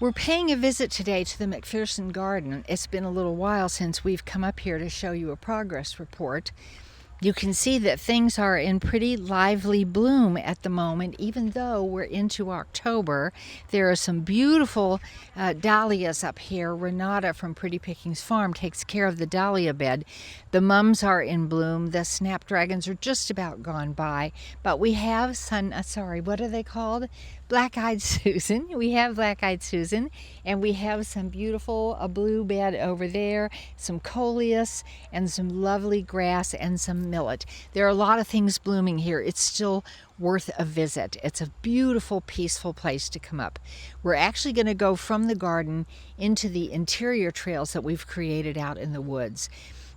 We're paying a visit today to the McPherson Garden. It's been a little while since we've come up here to show you a progress report. You can see that things are in pretty lively bloom at the moment, even though we're into October. There are some beautiful dahlias up here. Renata from Pretty Pickings Farm takes care of the dahlia bed. The mums are in bloom. The snapdragons are just about gone by, but we have what are they called? Black-eyed Susan. We have black-eyed Susan, and we have some beautiful blue bed over there, some coleus, and some lovely grass and some millet. There are a lot of things blooming here. It's still worth a visit. It's a beautiful, peaceful place to come up. We're actually going to go from the garden into the interior trails that we've created out in the woods.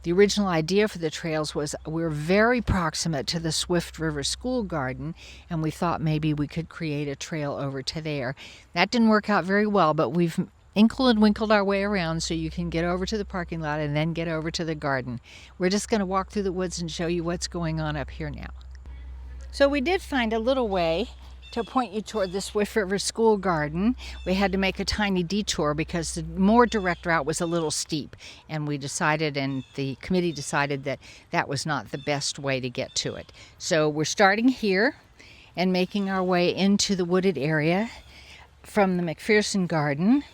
The original idea for the trails was we're very proximate to the Swift River School Garden, and we thought maybe we could create a trail over to there. That didn't work out very well, but we've inkle and winkled our way around so you can get over to the parking lot and then get over to the garden. We're just going to walk through the woods and show you what's going on up here now. So we did find a little way to point you toward the Swift River School Garden. We had to make a tiny detour because the more direct route was a little steep, and we decided, and the committee decided, that that was not the best way to get to it. So we're starting here and making our way into the wooded area from the McPherson Garden.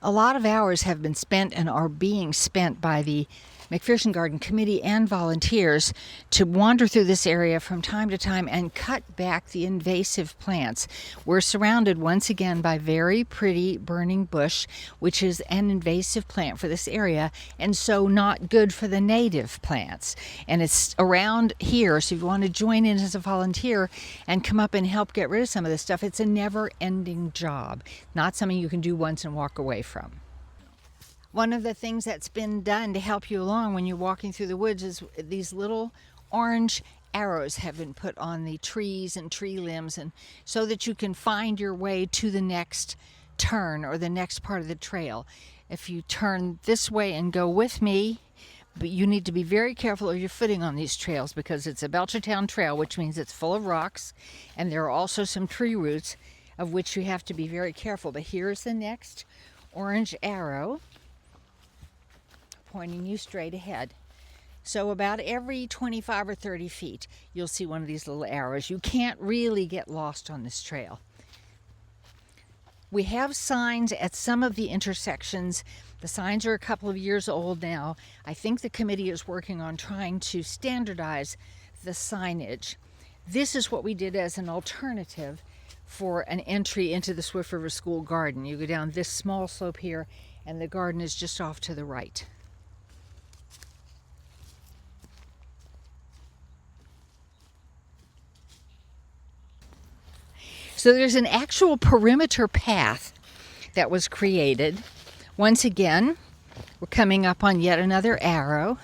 A lot of hours have been spent and are being spent by the McPherson Garden Committee and volunteers to wander through this area from time to time and cut back the invasive plants. We're surrounded once again by very pretty burning bush, which is an invasive plant for this area, and so not good for the native plants. And it's around here, so if you want to join in as a volunteer and come up and help get rid of some of this stuff, it's a never-ending job, not something you can do once and walk away from. One of the things that's been done to help you along when you're walking through the woods is these little orange arrows have been put on the trees and tree limbs, and so that you can find your way to the next turn or the next part of the trail. If you turn this way and go with me, but you need to be very careful of your footing on these trails because it's a Belchertown trail, which means it's full of rocks, and there are also some tree roots of which you have to be very careful. But here's the next orange arrow, pointing you straight ahead. So about every 25 or 30 feet, you'll see one of these little arrows. You can't really get lost on this trail. We have signs at some of the intersections. The signs are a couple of years old now. I think the committee is working on trying to standardize the signage. This is what we did as an alternative for an entry into the Swift River School Garden. You go down this small slope here, and the garden is just off to the right. So there's an actual perimeter path that was created. Once again, we're coming up on yet another arrow,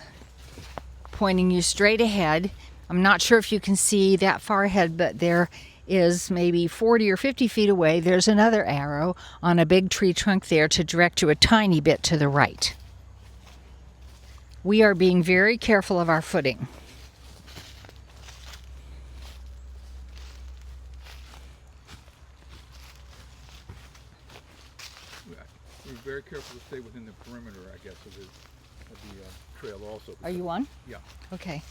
pointing you straight ahead. I'm not sure if you can see that far ahead, but there is maybe 40 or 50 feet away. There's another arrow on a big tree trunk there to direct you a tiny bit to the right. We are being very careful of our footing. We're very careful to stay within the perimeter, I guess, of the trail also. Are you on? Yeah. Okay.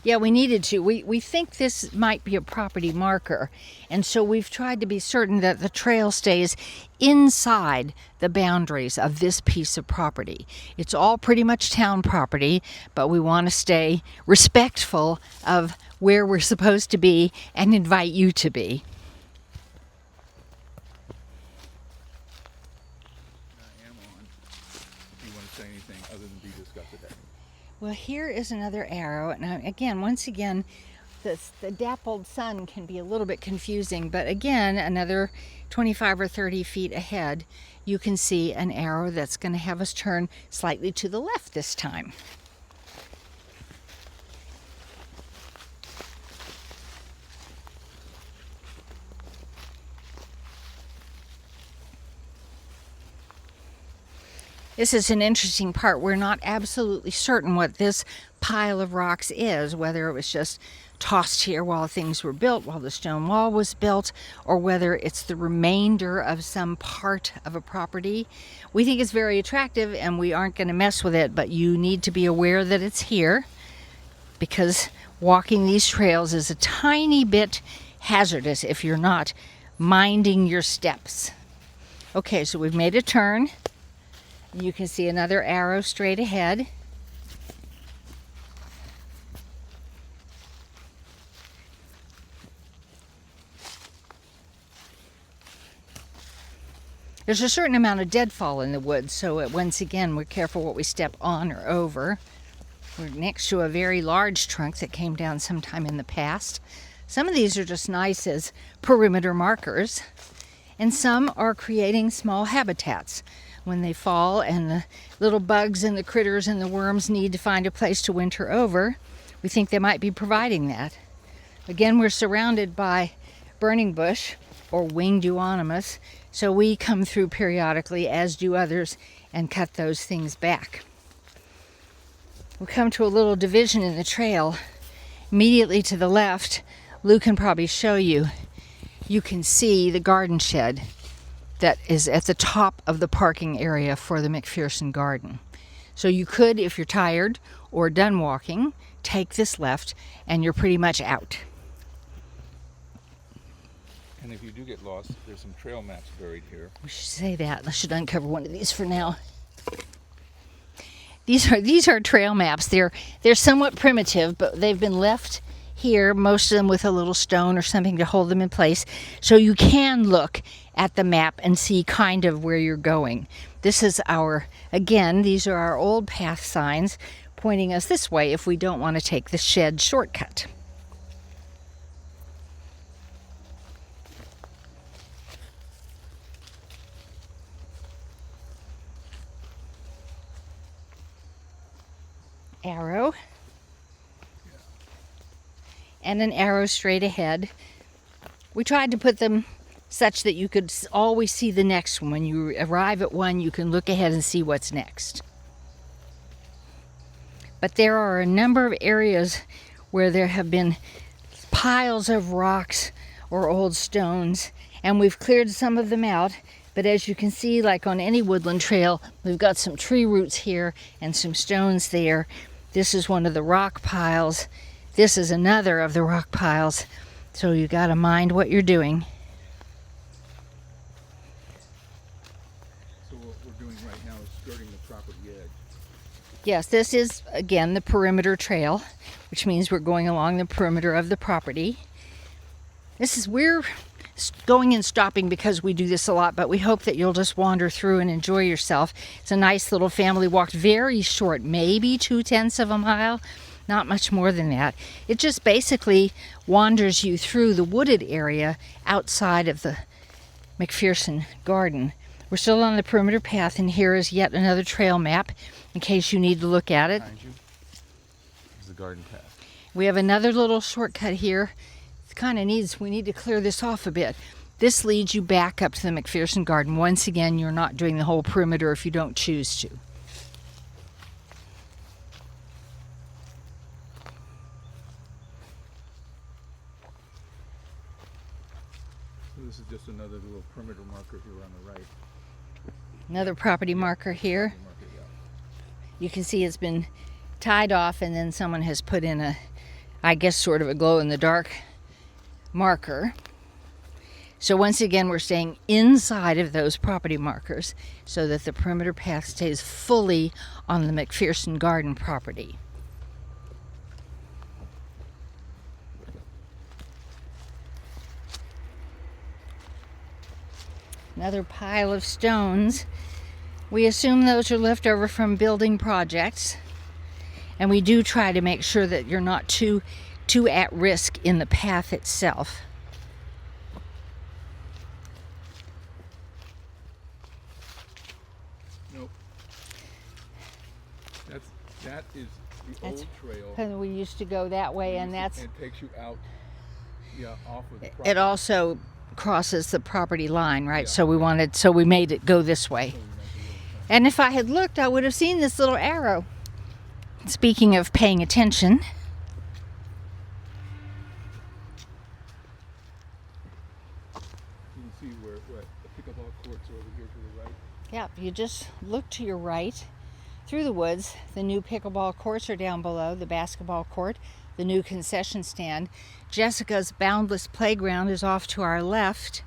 Yeah, we needed to. We think this might be a property marker, and so we've tried to be certain that the trail stays inside the boundaries of this piece of property. It's all pretty much town property, but we want to stay respectful of where we're supposed to be and invite you to be. Say anything other than be discussed today. Well, here is another arrow, and once again, the dappled sun can be a little bit confusing, but again, another 25 or 30 feet ahead, you can see an arrow that's going to have us turn slightly to the left this time. This is an interesting part. We're not absolutely certain what this pile of rocks is, whether it was just tossed here while things were built, while the stone wall was built, or whether it's the remainder of some part of a property. We think it's very attractive and we aren't going to mess with it, but you need to be aware that it's here because walking these trails is a tiny bit hazardous if you're not minding your steps. Okay, so we've made a turn. You can see another arrow straight ahead. There's a certain amount of deadfall in the woods, so once again, we're careful what we step on or over. We're next to a very large trunk that came down sometime in the past. Some of these are just nice as perimeter markers, and some are creating small habitats. When they fall and the little bugs and the critters and the worms need to find a place to winter over, we think they might be providing that. Again, we're surrounded by burning bush or winged euonymus, so we come through periodically, as do others, and cut those things back. We come to a little division in the trail. Immediately to the left, Lou can probably show you, you can see the garden shed that is at the top of the parking area for the McPherson Garden. So you could, if you're tired or done walking, take this left and you're pretty much out. And if you do get lost, there's some trail maps buried here. We should say that. I should uncover one of these for now. These are trail maps. They're somewhat primitive, but they've been left here, most of them with a little stone or something to hold them in place, so you can look at the map and see kind of where you're going. This is these are our old path signs pointing us this way if we don't want to take the shed shortcut. Arrow. And an arrow straight ahead. We tried to put them such that you could always see the next one. When you arrive at one, you can look ahead and see what's next. But there are a number of areas where there have been piles of rocks or old stones, and we've cleared some of them out. But as you can see, like on any woodland trail, we've got some tree roots here and some stones there. This is one of the rock piles. This is another of the rock piles, so you got to mind what you're doing. So what we're doing right now is skirting the property edge. Yes, this is, again, the perimeter trail, which means we're going along the perimeter of the property. We're going and stopping because we do this a lot, but we hope that you'll just wander through and enjoy yourself. It's a nice little family walk, very short, maybe 2/10 of a mile. Not much more than that. It just basically wanders you through the wooded area outside of the McPherson Garden. We're still on the perimeter path, and here is yet another trail map in case you need to look at it. Behind you is the garden path. We have another little shortcut here. We need to clear this off a bit. This leads you back up to the McPherson Garden. Once again, you're not doing the whole perimeter if you don't choose to. This is just another little perimeter marker here on the right. Another property marker here. You can see it's been tied off, and then someone has put in sort of a glow-in-the-dark marker. So once again, we're staying inside of those property markers so that the perimeter path stays fully on the McPherson Garden property. Another pile of stones. We assume those are left over from building projects, and we do try to make sure that you're not too at risk in the path itself. Nope. That is the old trail. And we used to go that way, and it takes you out, off of the property. it also crosses the property line, right? Yeah. So we made it go this way. And if I had looked, I would have seen this little arrow. Speaking of paying attention, You can see where what the pickleball courts are over here to the right. yeah, you just look to your right through the woods. The new pickleball courts are down below, the basketball court, the new concession stand. Jessica's Boundless Playground is off to our left.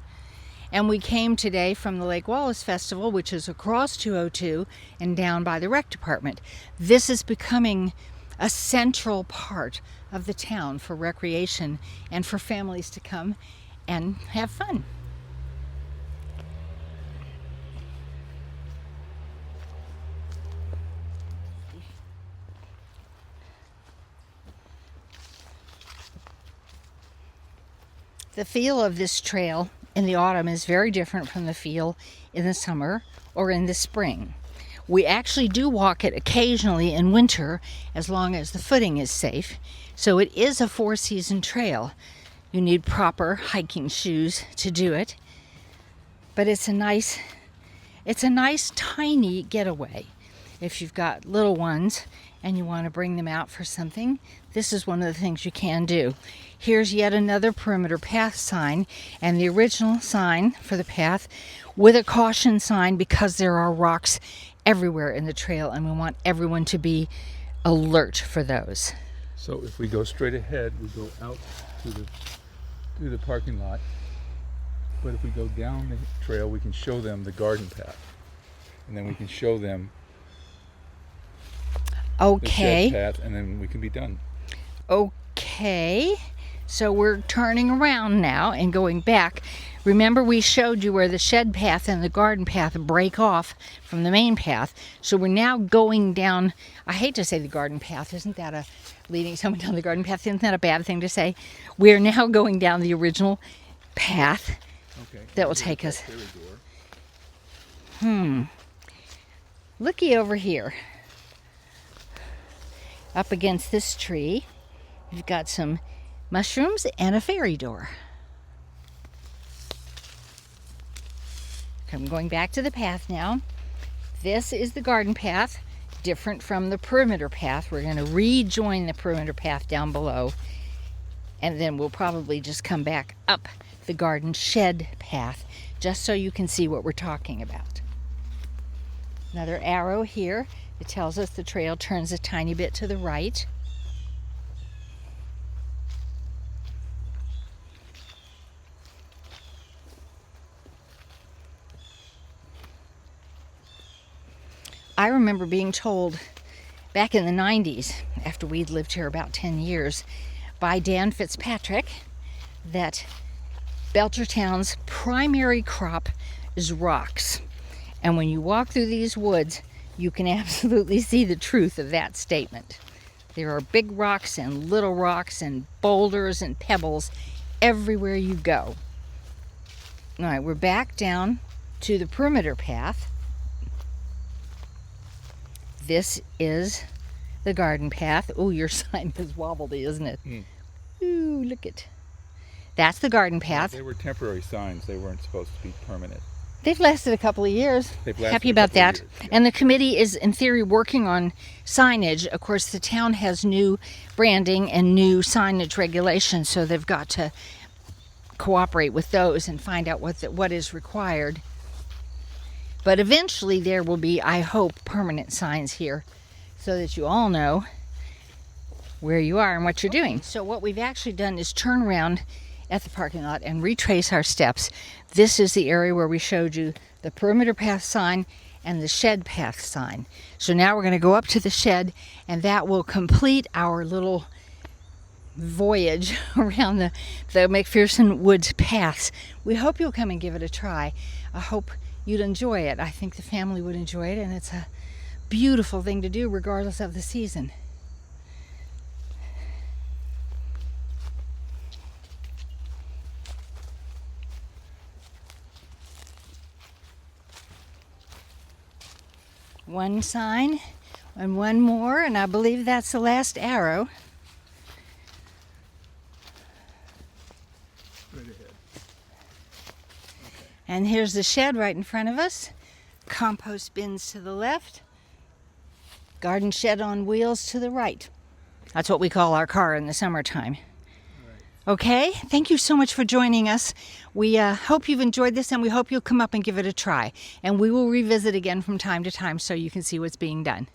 And we came today from the Lake Wallace Festival, which is across 202 and down by the rec department. This is becoming a central part of the town for recreation and for families to come and have fun. The feel of this trail in the autumn is very different from the feel in the summer or in the spring. We actually do walk it occasionally in winter as long as the footing is safe. So it is a four-season trail. You need proper hiking shoes to do it. But it's a nice tiny getaway. If you've got little ones and you want to bring them out for something, this is one of the things you can do. Here's yet another perimeter path sign, and the original sign for the path with a caution sign because there are rocks everywhere in the trail and we want everyone to be alert for those. So if we go straight ahead, we go out through the parking lot. But if we go down the trail, we can show them the garden path. And then we can show them the shed path, and then we can be done. Okay. So we're turning around now and going back. Remember, we showed you where the shed path and the garden path break off from the main path. So we're now going down, I hate to say the garden path, isn't that leading someone down the garden path? Isn't that a bad thing to say? We're now going down the original path that will take us. Looky over here. Up against this tree, we've got some mushrooms and a fairy door. I'm going back to the path now. This is the garden path, different from the perimeter path. We're going to rejoin the perimeter path down below, and then we'll probably just come back up the garden shed path, just so you can see what we're talking about. Another arrow here. It tells us the trail turns a tiny bit to the right. I remember being told back in the 90s, after we'd lived here about 10 years, by Dan Fitzpatrick, that Belchertown's primary crop is rocks. And when you walk through these woods, you can absolutely see the truth of that statement. There are big rocks and little rocks and boulders and pebbles everywhere you go. All right, we're back down to the perimeter path. This is the garden path. Oh, your sign is wobbly, isn't it? Ooh, look it. That's the garden path. They were temporary signs. They weren't supposed to be permanent. They've lasted a couple of years. They've lasted Happy about that. Yeah. And the committee is, in theory, working on signage. Of course, the town has new branding and new signage regulations, so they've got to cooperate with those and find out what is required. But eventually there will be, I hope, permanent signs here so that you all know where you are and what you're doing. So what we've actually done is turn around at the parking lot and retrace our steps. This is the area where we showed you the perimeter path sign and the shed path sign. So now we're going to go up to the shed, and that will complete our little voyage around the McPherson Woods paths. We hope you'll come and give it a try. I hope you'd enjoy it. I think the family would enjoy it, and it's a beautiful thing to do regardless of the season. One sign and one more, and I believe that's the last arrow. Right ahead. And here's the shed right in front of us. Compost bins to the left. Garden shed on wheels to the right. That's what we call our car in the summertime. Okay, thank you so much for joining us. We hope you've enjoyed this, and we hope you'll come up and give it a try. And we will revisit again from time to time so you can see what's being done.